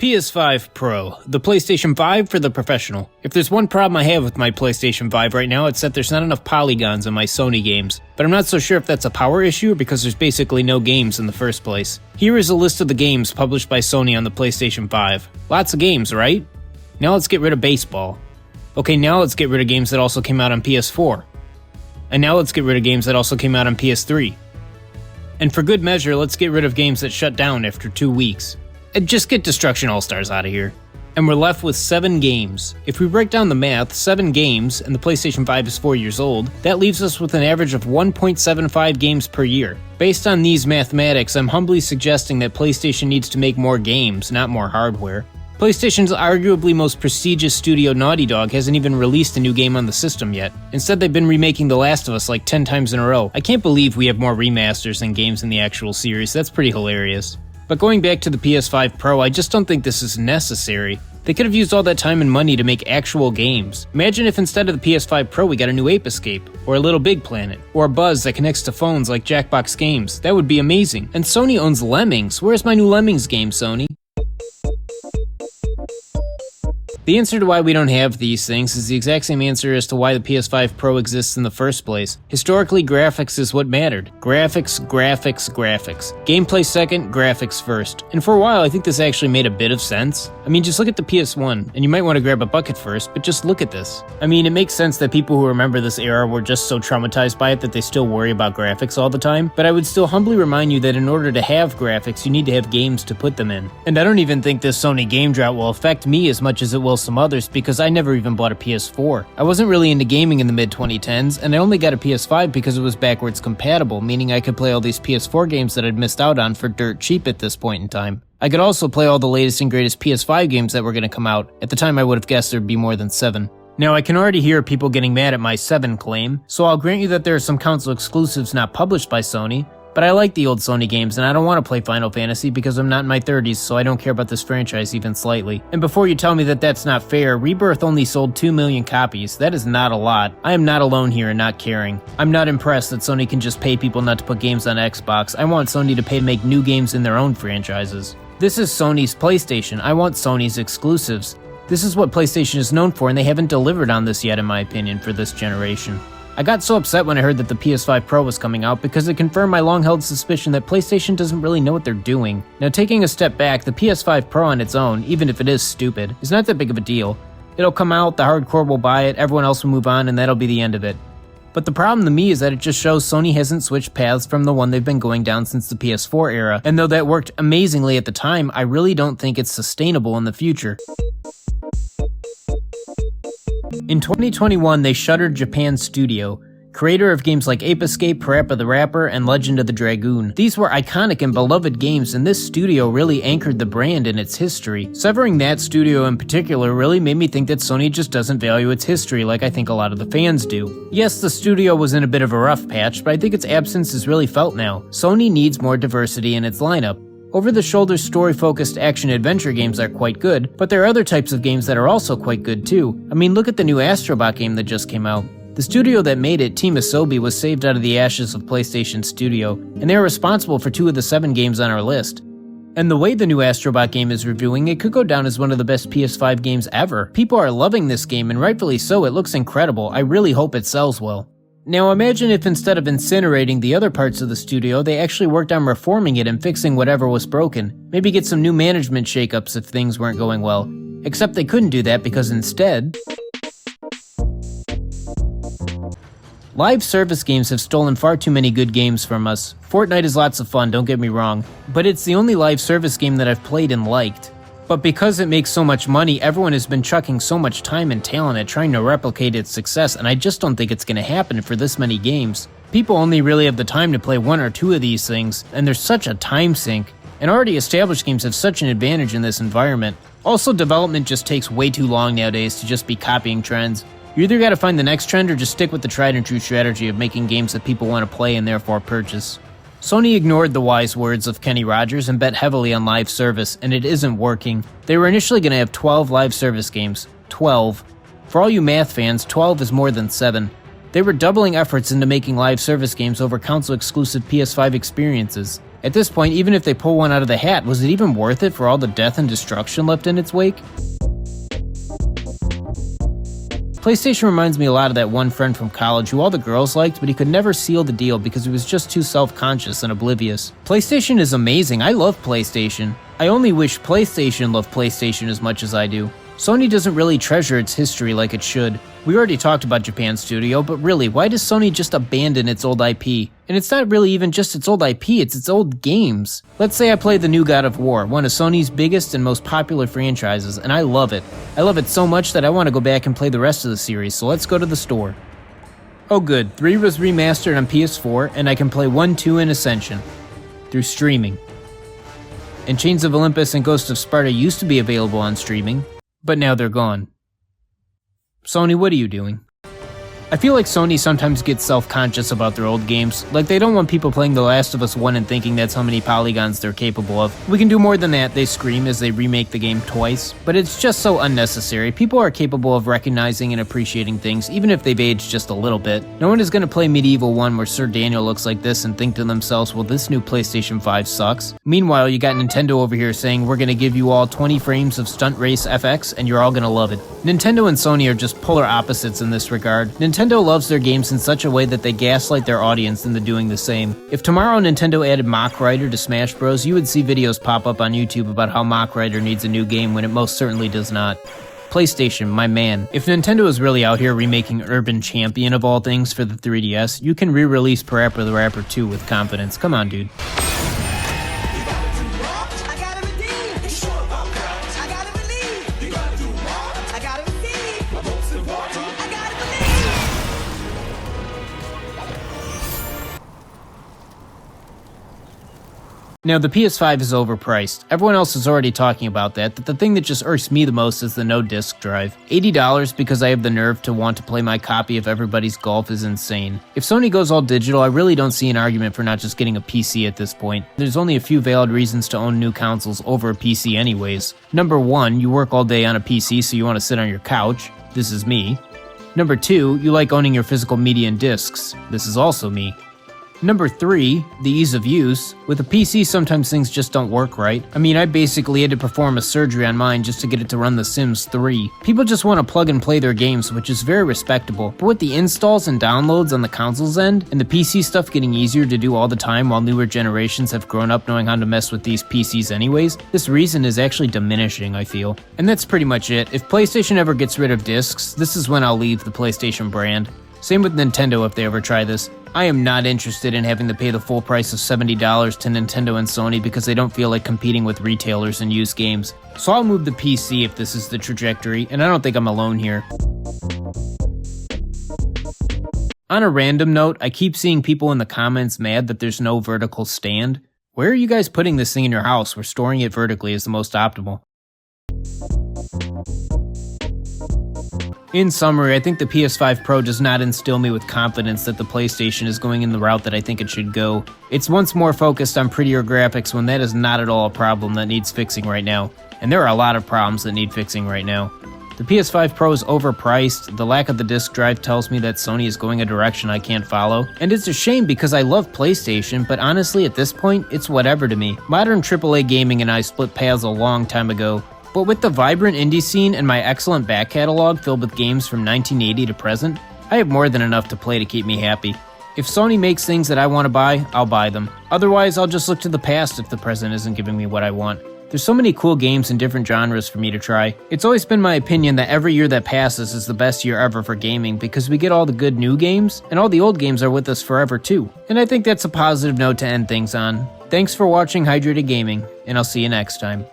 PS5 Pro, the PlayStation 5 for the professional. If there's one problem I have with my PlayStation 5 right now, it's that there's not enough polygons in my Sony games. But I'm not so sure if that's a power issue or because there's basically no games in the first place. Here is a list of the games published by Sony on the PlayStation 5. Lots of games, right? Now let's get rid of baseball. Okay, now let's get rid of games that also came out on PS4. And now let's get rid of games that also came out on PS3. And for good measure, let's get rid of games that shut down after 2 weeks. And just get Destruction All-Stars out of here. And we're left with 7 games. If we break down the math, 7 games, and the PlayStation 5 is 4 years old, that leaves us with an average of 1.75 games per year. Based on these mathematics, I'm humbly suggesting that PlayStation needs to make more games, not more hardware. PlayStation's arguably most prestigious studio, Naughty Dog, hasn't even released a new game on the system yet. Instead, they've been remaking The Last of Us like 10 times in a row. I can't believe we have more remasters than games in the actual series. That's pretty hilarious. But going back to the PS5 Pro, I just don't think this is necessary. They could have used all that time and money to make actual games. Imagine if instead of the PS5 Pro we got a new Ape Escape, or a Little Big Planet, or a Buzz that connects to phones like Jackbox Games. That would be amazing. And Sony owns Lemmings. Where's my new Lemmings game, Sony? The answer to why we don't have these things is the exact same answer as to why the PS5 Pro exists in the first place. Historically, graphics is what mattered. Graphics, graphics, graphics. Gameplay second, graphics first. And for a while, I think this actually made a bit of sense. I mean, just look at the PS1, and you might want to grab a bucket first, but just look at this. I mean, it makes sense that people who remember this era were just so traumatized by it that they still worry about graphics all the time, but I would still humbly remind you that in order to have graphics, you need to have games to put them in. And I don't even think this Sony game drought will affect me as much as it will some others, because I never even bought a PS4. I wasn't really into gaming in the mid-2010s, and I only got a PS5 because it was backwards compatible, meaning I could play all these PS4 games that I'd missed out on for dirt cheap at this point in time. I could also play all the latest and greatest PS5 games that were going to come out. At the time, I would have guessed there'd be more than 7. Now, I can already hear people getting mad at my 7 claim, so I'll grant you that there are some console exclusives not published by Sony, but I like the old Sony games, and I don't want to play Final Fantasy because I'm not in my 30s, so I don't care about this franchise even slightly. And before you tell me that that's not fair, Rebirth only sold 2 million copies. That is not a lot. I am not alone here in not caring. I'm not impressed that Sony can just pay people not to put games on Xbox. I want Sony to pay to make new games in their own franchises. This is Sony's PlayStation. I want Sony's exclusives. This is what PlayStation is known for, and they haven't delivered on this yet, in my opinion, for this generation. I got so upset when I heard that the PS5 Pro was coming out because it confirmed my long-held suspicion that PlayStation doesn't really know what they're doing. Now, taking a step back, the PS5 Pro on its own, even if it is stupid, is not that big of a deal. It'll come out, the hardcore will buy it, everyone else will move on, and that'll be the end of it. But the problem to me is that it just shows Sony hasn't switched paths from the one they've been going down since the PS4 era, and though that worked amazingly at the time, I really don't think it's sustainable in the future. In 2021, they shuttered Japan Studio, creator of games like Ape Escape, Parappa the Rapper, and Legend of the Dragoon. These were iconic and beloved games, and this studio really anchored the brand in its history. Severing that studio in particular really made me think that Sony just doesn't value its history like I think a lot of the fans do. Yes, the studio was in a bit of a rough patch, but I think its absence is really felt now. Sony needs more diversity in its lineup. Over-the-shoulder story-focused action-adventure games are quite good, but there are other types of games that are also quite good too. I mean, look at the new Astrobot game that just came out. The studio that made it, Team Asobi, was saved out of the ashes of PlayStation Studio, and they are responsible for 2 of the 7 games on our list. And the way the new Astrobot game is reviewing, it could go down as one of the best PS5 games ever. People are loving this game, and rightfully so. It looks incredible. I really hope it sells well. Now imagine if instead of incinerating the other parts of the studio, they actually worked on reforming it and fixing whatever was broken. Maybe get some new management shakeups if things weren't going well. Except they couldn't do that because instead, live service games have stolen far too many good games from us. Fortnite is lots of fun, don't get me wrong, but it's the only live service game that I've played and liked. But because it makes so much money, everyone has been chucking so much time and talent at trying to replicate its success, and I just don't think it's going to happen for this many games. People only really have the time to play 1 or 2 of these things, and there's such a time sink. And already established games have such an advantage in this environment. Also, development just takes way too long nowadays to just be copying trends. You either gotta find the next trend or just stick with the tried and true strategy of making games that people want to play and therefore purchase. Sony ignored the wise words of Kenny Rogers and bet heavily on live service, and it isn't working. They were initially going to have 12 live service games. 12. For all you math fans, 12 is more than 7. They were doubling efforts into making live service games over console-exclusive PS5 experiences. At this point, even if they pull one out of the hat, was it even worth it for all the death and destruction left in its wake? PlayStation reminds me a lot of that one friend from college who all the girls liked, but he could never seal the deal because he was just too self-conscious and oblivious. PlayStation is amazing. I love PlayStation. I only wish PlayStation loved PlayStation as much as I do. Sony doesn't really treasure its history like it should. We already talked about Japan Studio, but really, why does Sony just abandon its old IP? And it's not really even just its old IP, it's its old games. Let's say I play the new God of War, one of Sony's biggest and most popular franchises, and I love it. I love it so much that I want to go back and play the rest of the series, so let's go to the store. Oh good, 3 was remastered on PS4, and I can play 1, 2, and Ascension through streaming. And Chains of Olympus and Ghost of Sparta used to be available on streaming, but now they're gone. Sony, what are you doing? I feel like Sony sometimes gets self-conscious about their old games, like they don't want people playing The Last of Us 1 and thinking that's how many polygons they're capable of. We can do more than that, they scream as they remake the game twice, but it's just so unnecessary. People are capable of recognizing and appreciating things, even if they've aged just a little bit. No one is going to play Medieval 1 where Sir Daniel looks like this and think to themselves, well, this new PlayStation 5 sucks. Meanwhile, you got Nintendo over here saying, we're going to give you all 20 frames of Stunt Race FX and you're all going to love it. Nintendo and Sony are just polar opposites in this regard. Nintendo loves their games in such a way that they gaslight their audience into doing the same. If tomorrow Nintendo added Mach Rider to Smash Bros, you would see videos pop up on YouTube about how Mach Rider needs a new game when it most certainly does not. PlayStation, my man. If Nintendo is really out here remaking Urban Champion of all things for the 3DS, you can re-release Parappa the Rapper 2 with confidence. Come on, dude. Now, the PS5 is overpriced. Everyone else is already talking about that, but the thing that just irks me the most is the no disc drive. $80 because I have the nerve to want to play my copy of Everybody's Golf is insane. If Sony goes all digital, I really don't see an argument for not just getting a PC at this point. There's only a few valid reasons to own new consoles over a PC anyways. Number 1, you work all day on a PC so you want to sit on your couch. This is me. Number 2, you like owning your physical media and discs. This is also me. Number 3, the ease of use. With a PC, sometimes things just don't work right. I mean, I basically had to perform a surgery on mine just to get it to run The Sims 3. People just want to plug and play their games, which is very respectable. But with the installs and downloads on the console's end, and the PC stuff getting easier to do all the time while newer generations have grown up knowing how to mess with these PCs anyways, this reason is actually diminishing, I feel. And that's pretty much it. If PlayStation ever gets rid of discs, this is when I'll leave the PlayStation brand. Same with Nintendo if they ever try this. I am not interested in having to pay the full price of $70 to Nintendo and Sony because they don't feel like competing with retailers and used games. So I'll move the PC if this is the trajectory, and I don't think I'm alone here. On a random note, I keep seeing people in the comments mad that there's no vertical stand. Where are you guys putting this thing in your house where storing it vertically is the most optimal? In summary, I think the PS5 Pro does not instill me with confidence that the PlayStation is going in the route that I think it should go. It's once more focused on prettier graphics when that is not at all a problem that needs fixing right now. And there are a lot of problems that need fixing right now. The PS5 Pro is overpriced, the lack of the disc drive tells me that Sony is going a direction I can't follow, and it's a shame because I love PlayStation, but honestly at this point, it's whatever to me. Modern AAA gaming and I split paths a long time ago. But with the vibrant indie scene and my excellent back catalog filled with games from 1980 to present, I have more than enough to play to keep me happy. If Sony makes things that I want to buy, I'll buy them. Otherwise, I'll just look to the past if the present isn't giving me what I want. There's so many cool games in different genres for me to try. It's always been my opinion that every year that passes is the best year ever for gaming because we get all the good new games, and all the old games are with us forever too. And I think that's a positive note to end things on. Thanks for watching Hydrated Gaming, and I'll see you next time.